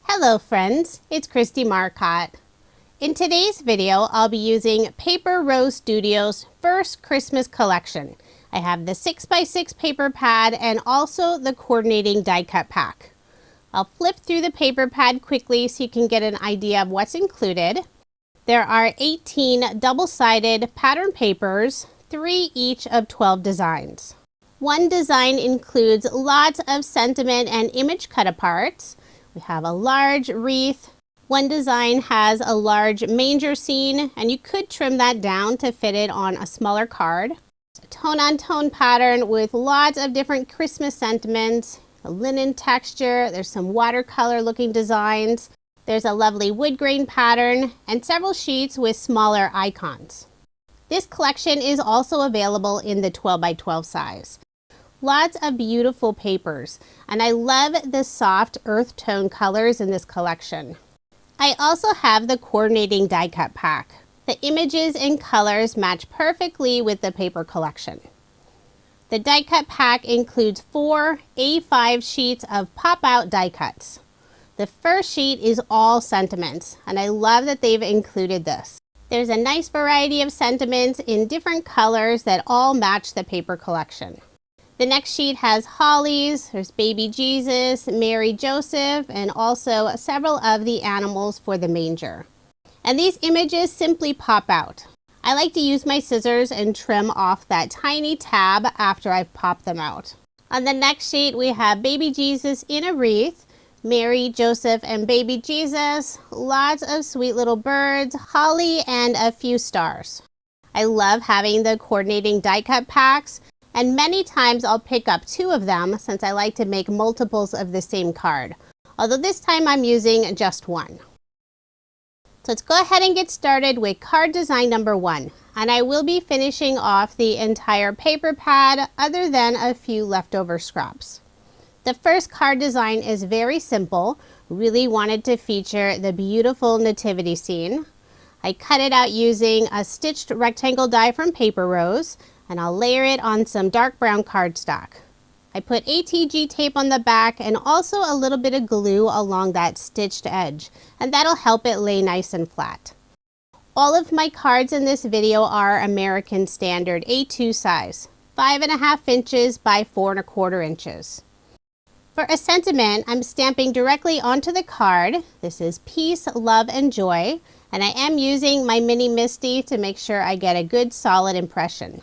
Hello friends, it's Kristie Marcotte. In today's video, I'll be using Paper Rose Studio's first Christmas collection. I have the 6x6 paper pad and also the coordinating die cut pack. I'll flip through the paper pad quickly so you can get an idea of what's included. There are 18 double-sided pattern papers, 3 each of 12 designs. One design includes lots of sentiment and image cut-aparts. We have a large wreath. One design has a large manger scene, and you could trim that down to fit it on a smaller card. It's a tone-on-tone pattern with lots of different Christmas sentiments, a linen texture, there's some watercolor looking designs, there's a lovely wood grain pattern, and several sheets with smaller icons. This collection is also available in the 12x12 size. Lots of beautiful papers, and I love the soft earth tone colors in this collection. I also have the coordinating die cut pack. The images and colors match perfectly with the paper collection. The die cut pack includes 4 A5 sheets of pop-out die cuts. The first sheet is all sentiments, and I love that they've included this. There's a nice variety of sentiments in different colors that all match the paper collection. The next sheet has hollies, there's baby Jesus, Mary, Joseph, and also several of the animals for the manger. And these images simply pop out. I like to use my scissors and trim off that tiny tab after I've popped them out. On the next sheet we have baby Jesus in a wreath, Mary, Joseph, and baby Jesus, lots of sweet little birds, holly, and a few stars. I love having the coordinating die cut packs. And many times I'll pick up 2 of them since I like to make multiples of the same card. Although this time I'm using just 1. So let's go ahead and get started with card design number 1. And I will be finishing off the entire paper pad other than a few leftover scraps. The first card design is very simple. Really wanted to feature the beautiful nativity scene. I cut it out using a stitched rectangle die from Paper Rose, and I'll layer it on some dark brown cardstock. I put ATG tape on the back and also a little bit of glue along that stitched edge, and that'll help it lay nice and flat. All of my cards in this video are American Standard A2 size, 5.5 inches by 4.25 inches. For a sentiment, I'm stamping directly onto the card. This is Peace, Love, and Joy, and I am using my mini MISTI to make sure I get a good solid impression.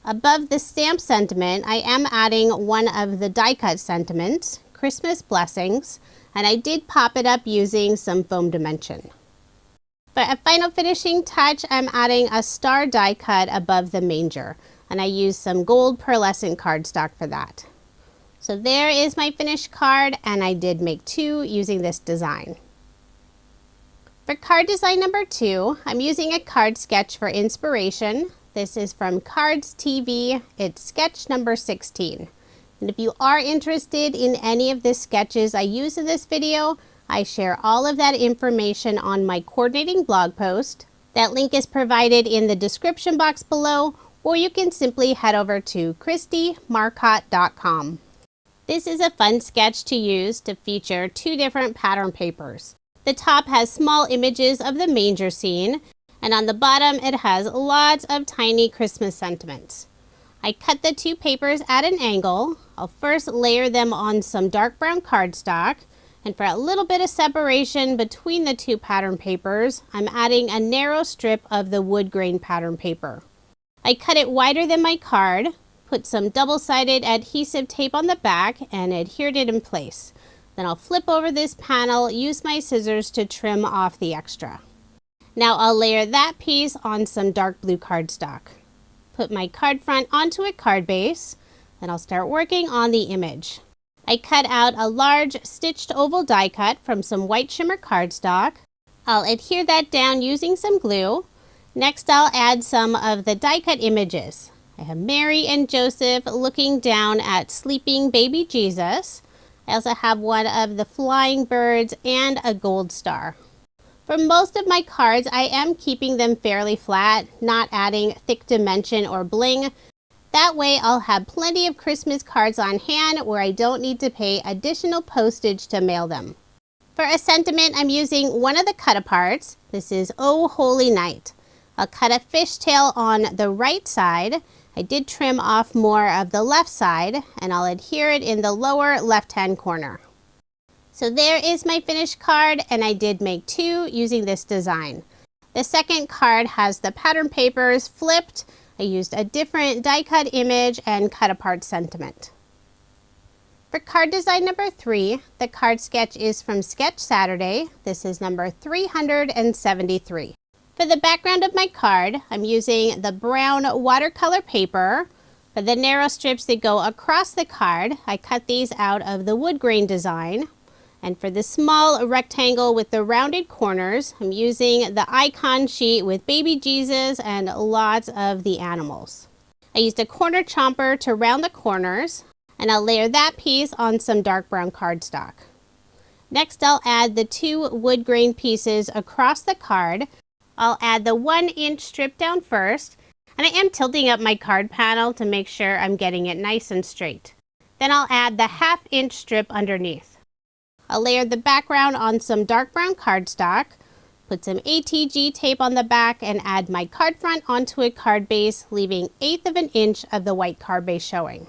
Above the stamp sentiment, I am adding one of the die cut sentiments, Christmas Blessings, and I did pop it up using some foam dimension. For a final finishing touch, I'm adding a star die cut above the manger, and I used some gold pearlescent cardstock for that. So there is my finished card, and I did make 2 using this design. For card design number 2, I'm using a card sketch for inspiration. This is from Cards TV. It's sketch number 16. And if you are interested in any of the sketches I use in this video, I share all of that information on my coordinating blog post. That link is provided in the description box below, or you can simply head over to KristieMarcotte.com. This is a fun sketch to use to feature 2 different pattern papers. The top has small images of the manger scene, and on the bottom it has lots of tiny Christmas sentiments. I cut the 2 papers at an angle. I'll first layer them on some dark brown cardstock, and for a little bit of separation between the 2 pattern papers, I'm adding a narrow strip of the wood grain pattern paper. I cut it wider than my card, put some double-sided adhesive tape on the back, and adhered it in place. Then I'll flip over this panel, use my scissors to trim off the extra. Now I'll layer that piece on some dark blue cardstock. Put my card front onto a card base, then I'll start working on the image. I cut out a large stitched oval die cut from some white shimmer cardstock. I'll adhere that down using some glue. Next I'll add some of the die cut images. I have Mary and Joseph looking down at sleeping baby Jesus. I also have one of the flying birds and a gold star. For most of my cards, I am keeping them fairly flat, not adding thick dimension or bling. That way I'll have plenty of Christmas cards on hand where I don't need to pay additional postage to mail them. For a sentiment, I'm using one of the cut-aparts. This is Oh Holy Night. I'll cut a fishtail on the right side. I did trim off more of the left side, and I'll adhere it in the lower left-hand corner. So there is my finished card, and I did make two using this design. The second card has the pattern papers flipped. I used a different die cut image and cut apart sentiment. For card design number 3, the card sketch is from Sketch Saturday. This is number 373. For the background of my card, I'm using the brown watercolor paper. For the narrow strips that go across the card, I cut these out of the wood grain design. And for the small rectangle with the rounded corners, I'm using the icon sheet with baby Jesus and lots of the animals. I used a corner chomper to round the corners, and I'll layer that piece on some dark brown cardstock. Next, I'll add the 2 wood grain pieces across the card. I'll add the 1-inch strip down first, and I am tilting up my card panel to make sure I'm getting it nice and straight. Then I'll add the 1/2-inch strip underneath. I'll layer the background on some dark brown cardstock, put some ATG tape on the back, and add my card front onto a card base, leaving 1/8 of an inch of the white card base showing.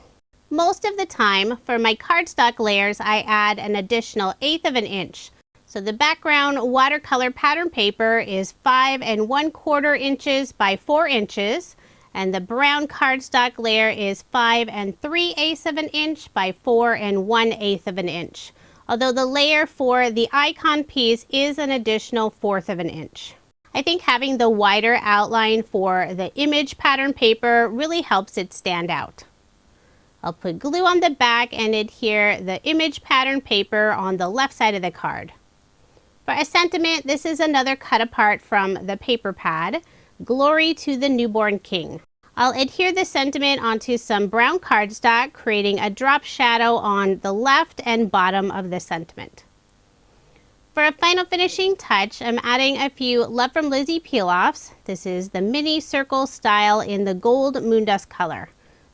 Most of the time, for my cardstock layers, I add an additional 1/8 of an inch. So the background watercolor pattern paper is 5 1/4 inches by 4 inches, and the brown cardstock layer is 5 3/8 of an inch by 4 1/8 of an inch. Although the layer for the icon piece is an additional 1/4 of an inch. I think having the wider outline for the image pattern paper really helps it stand out. I'll put glue on the back and adhere the image pattern paper on the left side of the card. For a sentiment, this is another cut apart from the paper pad, Glory to the Newborn King. I'll adhere the sentiment onto some brown cardstock, creating a drop shadow on the left and bottom of the sentiment. For a final finishing touch, I'm adding a few Love from Lizzie peel-offs. This is the mini circle style in the gold moondust color.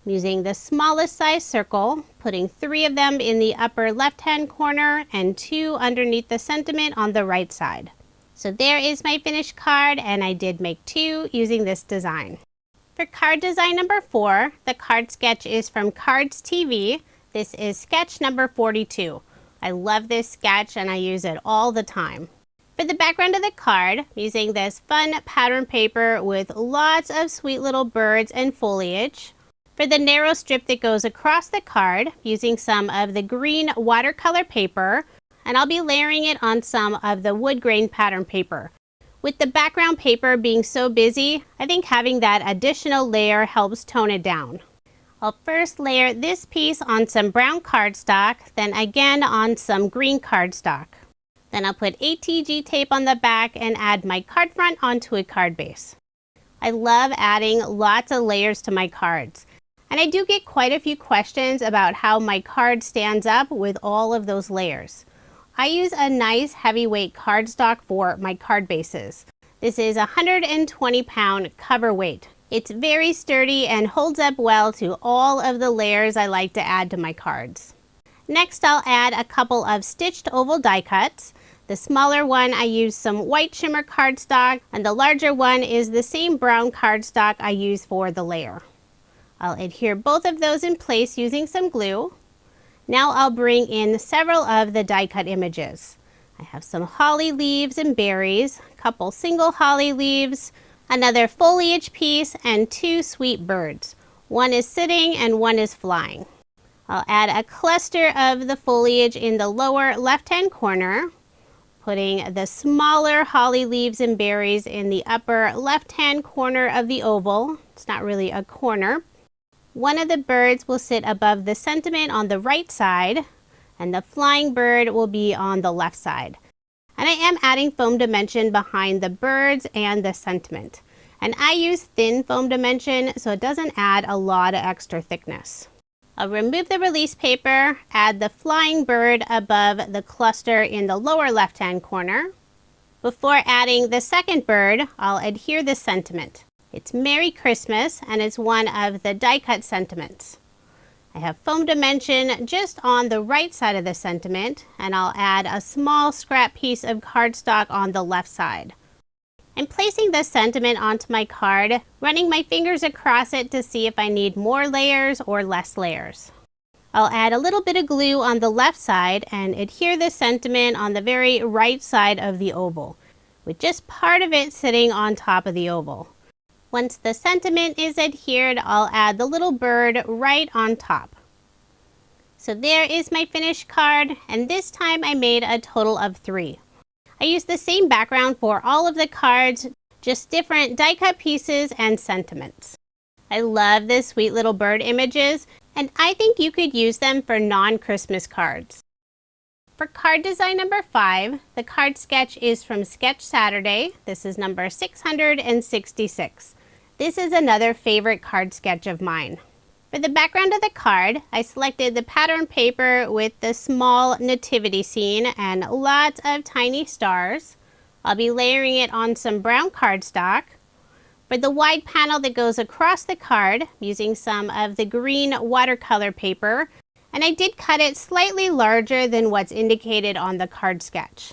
I'm using the smallest size circle, putting 3 of them in the upper left-hand corner and 2 underneath the sentiment on the right side. So there is my finished card, and I did make 2 using this design. For card design number 4, the card sketch is from Cards TV. This is sketch number 42. I love this sketch and I use it all the time. For the background of the card, I'm using this fun pattern paper with lots of sweet little birds and foliage. For the narrow strip that goes across the card, I'm using some of the green watercolor paper, and I'll be layering it on some of the wood grain pattern paper. With the background paper being so busy, I think having that additional layer helps tone it down. I'll first layer this piece on some brown cardstock, then again on some green cardstock. Then I'll put ATG tape on the back and add my card front onto a card base. I love adding lots of layers to my cards, and I do get quite a few questions about how my card stands up with all of those layers. I use a nice heavyweight cardstock for my card bases. This is a 120-pound cover weight. It's very sturdy and holds up well to all of the layers I like to add to my cards. Next, I'll add a couple of stitched oval die cuts. The smaller one, I use some white shimmer cardstock, and the larger one is the same brown cardstock I use for the layer. I'll adhere both of those in place using some glue. Now I'll bring in several of the die cut images. I have some holly leaves and berries, a couple single holly leaves, another foliage piece, and 2 sweet birds. One is sitting and one is flying. I'll add a cluster of the foliage in the lower left-hand corner, putting the smaller holly leaves and berries in the upper left-hand corner of the oval. It's not really a corner. One of the birds will sit above the sentiment on the right side, and the flying bird will be on the left side. And I am adding foam dimension behind the birds and the sentiment. And I use thin foam dimension so it doesn't add a lot of extra thickness. I'll remove the release paper, add the flying bird above the cluster in the lower left-hand corner. Before adding the second bird, I'll adhere the sentiment. It's Merry Christmas, and it's one of the die cut sentiments. I have foam dimension just on the right side of the sentiment, and I'll add a small scrap piece of cardstock on the left side. I'm placing the sentiment onto my card, running my fingers across it to see if I need more layers or less layers. I'll add a little bit of glue on the left side and adhere the sentiment on the very right side of the oval, with just part of it sitting on top of the oval. Once the sentiment is adhered, I'll add the little bird right on top. So there is my finished card, and this time I made a total of 3. I used the same background for all of the cards, just different die cut pieces and sentiments. I love the sweet little bird images, and I think you could use them for non-Christmas cards. For card design number 5, the card sketch is from Sketch Saturday. This is number 666. This is another favorite card sketch of mine. For the background of the card, I selected the pattern paper with the small nativity scene and lots of tiny stars. I'll be layering it on some brown cardstock. For the wide panel that goes across the card, using some of the green watercolor paper, and I did cut it slightly larger than what's indicated on the card sketch.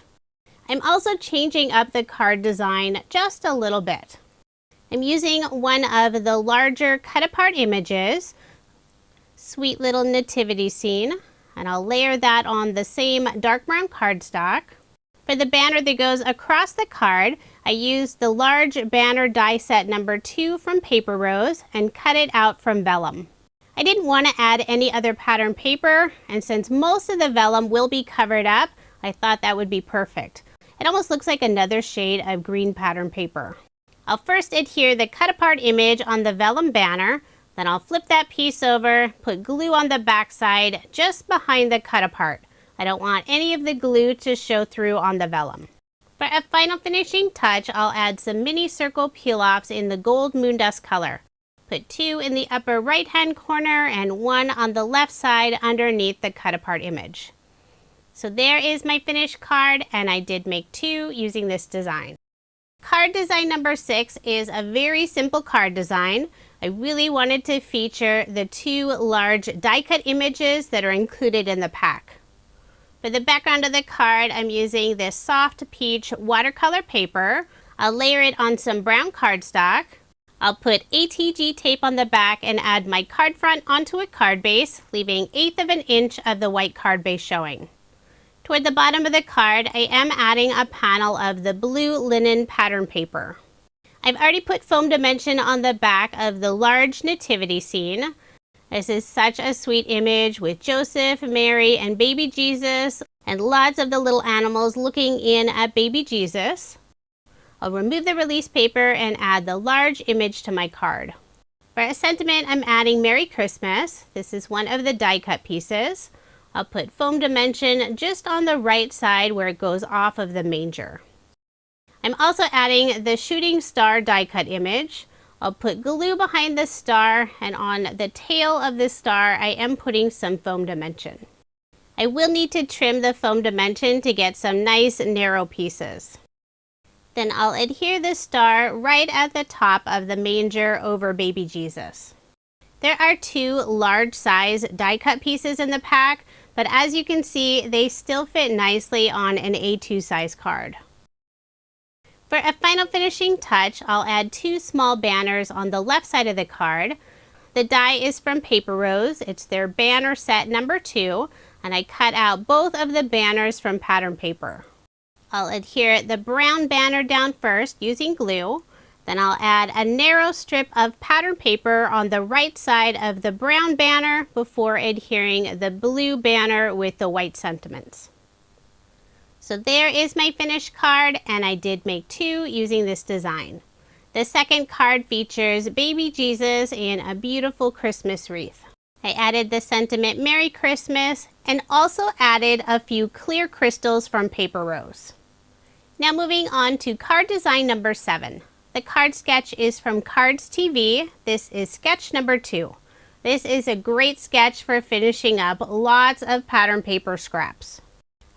I'm also changing up the card design just a little bit. I'm using one of the larger cut-apart images, sweet little nativity scene, and I'll layer that on the same dark brown cardstock. For the banner that goes across the card, I used the large banner die set number 2 from Paper Rose and cut it out from vellum. I didn't want to add any other pattern paper, and since most of the vellum will be covered up, I thought that would be perfect. It almost looks like another shade of green pattern paper. I'll first adhere the cut apart image on the vellum banner, then I'll flip that piece over, put glue on the back side just behind the cut apart. I don't want any of the glue to show through on the vellum. For a final finishing touch, I'll add some mini circle peel-offs in the gold moon dust color. Put 2 in the upper right hand corner and 1 on the left side underneath the cut apart image. So there is my finished card, and I did make 2 using this design. Card design number 6 is a very simple card design. I really wanted to feature the 2 large die cut images that are included in the pack. For the background of the card, I'm using this soft peach watercolor paper. I'll layer it on some brown cardstock. I'll put ATG tape on the back and add my card front onto a card base, leaving 1/8 of an inch of the white card base showing. Toward the bottom of the card, I am adding a panel of the blue linen pattern paper. I've already put foam dimension on the back of the large nativity scene. This is such a sweet image with Joseph, Mary, and baby Jesus, and lots of the little animals looking in at baby Jesus. I'll remove the release paper and add the large image to my card. For a sentiment, I'm adding Merry Christmas. This is one of the die cut pieces. I'll put foam dimension just on the right side where it goes off of the manger. I'm also adding the shooting star die cut image. I'll put glue behind the star, and on the tail of the star I am putting some foam dimension. I will need to trim the foam dimension to get some nice narrow pieces. Then I'll adhere the star right at the top of the manger over baby Jesus. There are 2 large size die cut pieces in the pack, but as you can see, they still fit nicely on an A2 size card. For a final finishing touch, I'll add 2 small banners on the left side of the card. The die is from Paper Rose. It's their banner set number 2, and I cut out both of the banners from pattern paper. I'll adhere the brown banner down first using glue. Then I'll add a narrow strip of pattern paper on the right side of the brown banner before adhering the blue banner with the white sentiments. So there is my finished card, and I did make 2 using this design. The second card features baby Jesus in a beautiful Christmas wreath. I added the sentiment Merry Christmas and also added a few clear crystals from Paper Rose. Now moving on to card design number 7. The card sketch is from Cards TV. This is sketch number 2. This is a great sketch for finishing up lots of pattern paper scraps.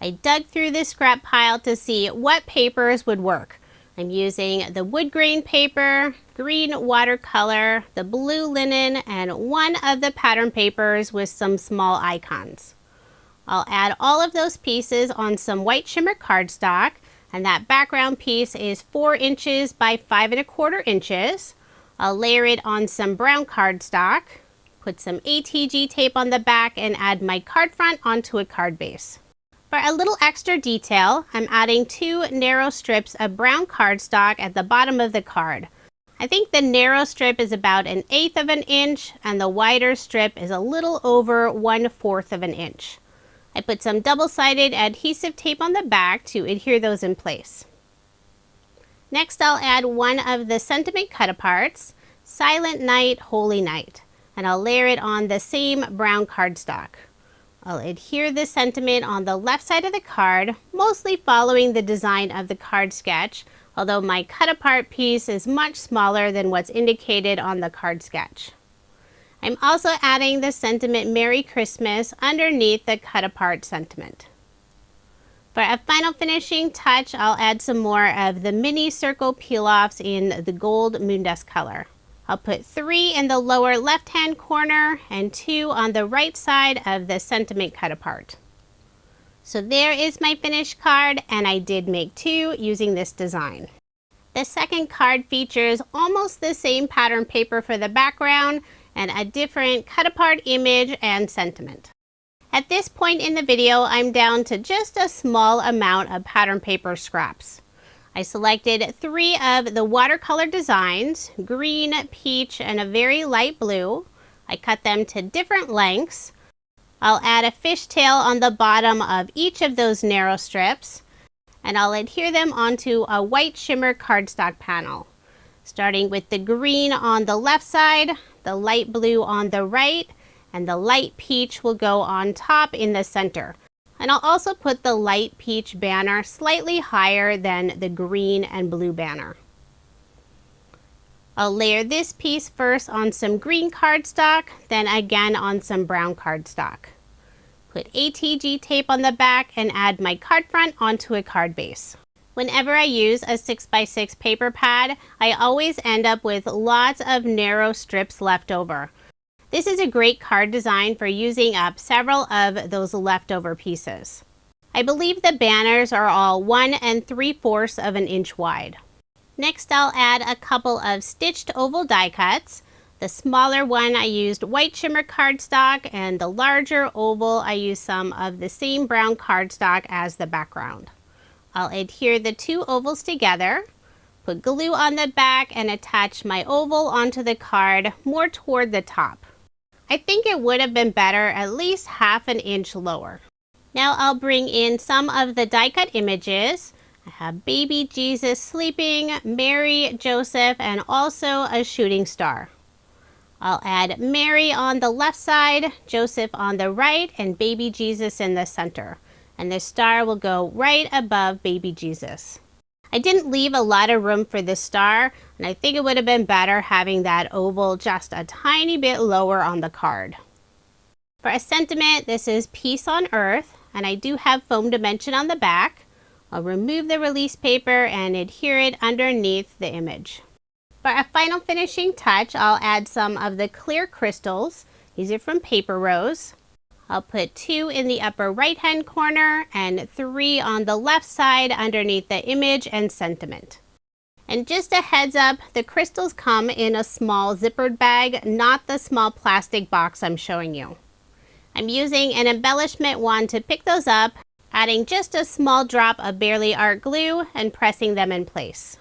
I dug through this scrap pile to see what papers would work. I'm using the wood grain paper, green watercolor, the blue linen, and one of the pattern papers with some small icons. I'll add all of those pieces on some white shimmer cardstock, and that background piece is 4 inches by 5¼ inches. I'll layer it on some brown cardstock, put some ATG tape on the back, and add my card front onto a card base. For a little extra detail, I'm adding 2 narrow strips of brown cardstock at the bottom of the card. I think the narrow strip is about 1/8 of an inch, and the wider strip is a little over 1/4 of an inch. I put some double-sided adhesive tape on the back to adhere those in place. Next, I'll add one of the sentiment cut-aparts, Silent Night, Holy Night, and I'll layer it on the same brown cardstock. I'll adhere the sentiment on the left side of the card, mostly following the design of the card sketch, although my cut-apart piece is much smaller than what's indicated on the card sketch. I'm also adding the sentiment Merry Christmas underneath the cut-apart sentiment. For a final finishing touch, I'll add some more of the mini circle peel-offs in the gold moondust color. I'll put 3 in the lower left-hand corner and 2 on the right side of the sentiment cut-apart. So there is my finished card, and I did make 2 using this design. The second card features almost the same pattern paper for the background and a different cut-apart image and sentiment. At this point in the video, I'm down to just a small amount of pattern paper scraps. I selected 3 of the watercolor designs, green, peach, and a very light blue. I cut them to different lengths. I'll add a fishtail on the bottom of each of those narrow strips, and I'll adhere them onto a white shimmer cardstock panel, starting with the green on the left side, the light blue on the right, and the light peach will go on top in the center. And I'll also put the light peach banner slightly higher than the green and blue banner. I'll layer this piece first on some green cardstock, then again on some brown cardstock. Put ATG tape on the back and add my card front onto a card base. Whenever I use a 6x6 paper pad, I always end up with lots of narrow strips left over. This is a great card design for using up several of those leftover pieces. I believe the banners are all 1 3/4 of an inch wide. Next, I'll add a couple of stitched oval die cuts. The smaller one I used white shimmer cardstock, and the larger oval I used some of the same brown cardstock as the background. I'll adhere the 2 ovals together, put glue on the back, and attach my oval onto the card more toward the top. I think it would have been better at least 1/2 inch lower. Now I'll bring in some of the die cut images. I have baby Jesus sleeping, Mary, Joseph, and also a shooting star. I'll add Mary on the left side, Joseph on the right, and baby Jesus in the center. And the star will go right above baby Jesus. I didn't leave a lot of room for the star, and I think it would have been better having that oval just a tiny bit lower on the card. For a sentiment, this is Peace on Earth, and I do have foam dimension on the back. I'll remove the release paper and adhere it underneath the image. For a final finishing touch, I'll add some of the clear crystals. These are from Paper Rose. I'll put 2 in the upper right hand corner and 3 on the left side underneath the image and sentiment. And just a heads up, the crystals come in a small zippered bag, not the small plastic box I'm showing you. I'm using an embellishment wand to pick those up, adding just a small drop of Barely Art glue and pressing them in place.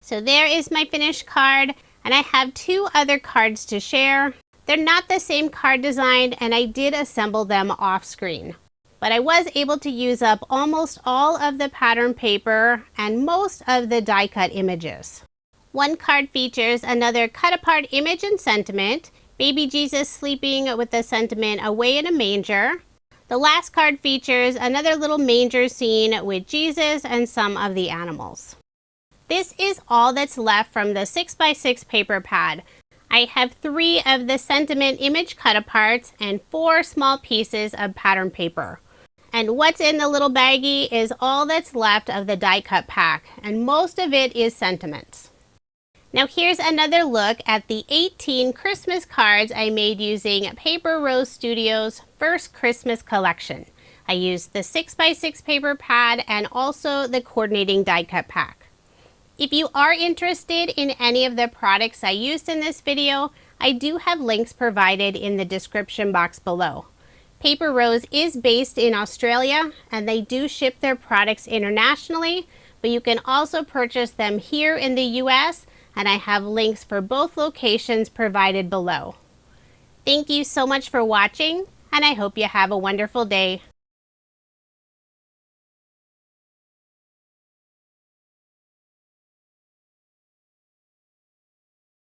So there is my finished card, and I have 2 other cards to share. They're not the same card design, and I did assemble them off screen. But I was able to use up almost all of the pattern paper and most of the die cut images. One card features another cut apart image and sentiment, baby Jesus sleeping with the sentiment away in a manger. The last card features another little manger scene with Jesus and some of the animals. This is all that's left from the 6x6 paper pad. I have 3 of the sentiment image cut aparts and 4 small pieces of pattern paper. And what's in the little baggie is all that's left of the die cut pack, and most of it is sentiments. Now here's another look at the 18 Christmas cards I made using Paper Rose Studios' first Christmas collection. I used the 6x6 paper pad and also the coordinating die cut pack. If you are interested in any of the products I used in this video, I do have links provided in the description box below. Paper Rose is based in Australia and they do ship their products internationally, but you can also purchase them here in the US, and I have links for both locations provided below. Thank you so much for watching, and I hope you have a wonderful day.